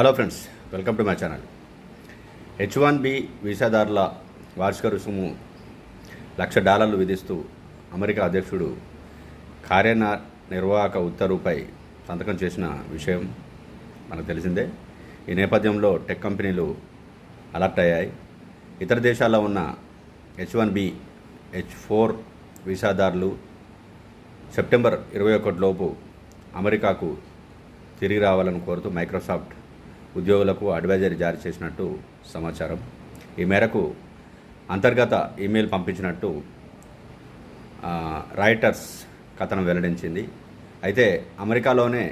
Hello friends, welcome to my channel. H1B వీసాదారుల వార్షిక రుసుము $1,00,000 విధిస్తూ అమెరికా అధ్యక్షుడు కార్యనిర్వాహక ఉత్తర్వుపై సంతకం చేసిన విషయం మనకు తెలిసిందే. ఈ నేపథ్యంలో టెక్ కంపెనీలు అలర్ట్ అయ్యాయి. ఇతర దేశాల్లో ఉన్న H1B, H4 వీసాదారులు సెప్టెంబర్ 21 లోపు అమెరికాకు తిరిగి రావాలని కోరుతూ మైక్రోసాఫ్ట్ ఉద్యోగులకు అడ్వైజరీ జారీ చేసినట్టు సమాచారం. ఈ మేరకు అంతర్గత ఈమెయిల్ పంపించినట్టు రాయిటర్స్ కథనం వెల్లడించింది. అయితే అమెరికాలోనే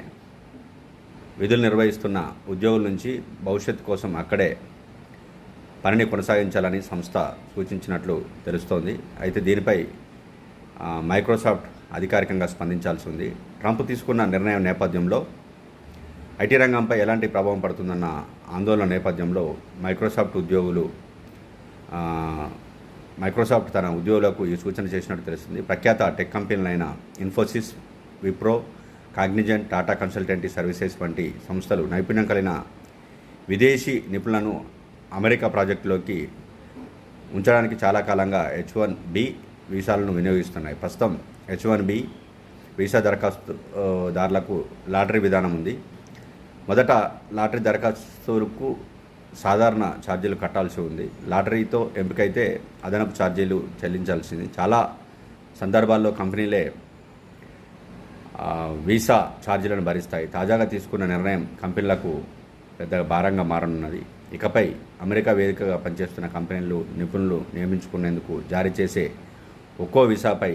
విధులు నిర్వహిస్తున్న ఉద్యోగుల నుంచి భవిష్యత్తు కోసం అక్కడే పనిని కొనసాగించాలని సంస్థ సూచించినట్లు తెలుస్తోంది. అయితే దీనిపై మైక్రోసాఫ్ట్ అధికారికంగా స్పందించాల్సి ఉంది. ట్రంప్ తీసుకున్న నిర్ణయం నేపథ్యంలో ఐటీ రంగంపై ఎలాంటి ప్రభావం పడుతుందన్న ఆందోళన నేపథ్యంలో మైక్రోసాఫ్ట్ తన ఉద్యోగులకు ఈ సూచన చేసినట్టు తెలుస్తుంది. ప్రఖ్యాత టెక్ కంపెనీలైన Infosys, Wipro, Cognizant, Tata consultancy services వంటి సంస్థలు నైపుణ్యం కలిగిన విదేశీ నిపుణులను అమెరికా ప్రాజెక్టులోకి ఉంచడానికి చాలా కాలంగా H1B వీసాలను వినియోగిస్తున్నాయి. ప్రస్తుతం H1B వీసా దరఖాస్తుదారులకు లాటరీ విధానం ఉంది. మొదట లాటరీ దరఖాస్తులకు సాధారణ ఛార్జీలు కట్టాల్సి ఉంది. లాటరీతో ఎంపికైతే అదనపు ఛార్జీలు చెల్లించాల్సింది. చాలా సందర్భాల్లో కంపెనీలే వీసా ఛార్జీలను భరిస్తాయి. తాజాగా తీసుకున్న నిర్ణయం కంపెనీలకు పెద్ద భారంగా మారనున్నది. ఇకపై అమెరికా వేదికగా పనిచేస్తున్న కంపెనీలు నిపుణులు నియమించుకునేందుకు జారీ చేసే ఒక్కో వీసాపై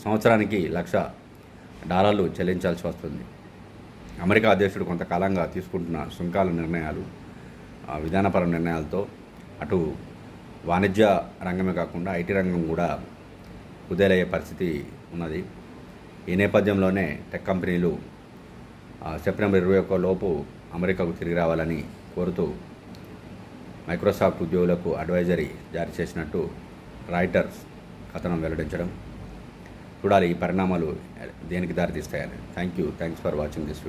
సంవత్సరానికి $1,00,000 చెల్లించాల్సి వస్తుంది. అమెరికా అధ్యక్షుడు కొంతకాలంగా తీసుకుంటున్న సుంకాల నిర్ణయాలు, విధానపర నిర్ణయాలతో అటు వాణిజ్య రంగమే కాకుండా ఐటీ రంగం కూడా కుదేలయ్యే పరిస్థితి ఉన్నది. ఈ నేపథ్యంలోనే టెక్ కంపెనీలు సెప్టెంబర్ 21 లోపు అమెరికాకు తిరిగి రావాలని కోరుతూ మైక్రోసాఫ్ట్ ఉద్యోగులకు అడ్వైజరీ జారీ చేసినట్టు రాయిటర్స్ కథనం వెల్లడించడం. చూడాలి ఈ పరిణామాలు దేనికి దారితీస్తాయని. Thanks for watching this.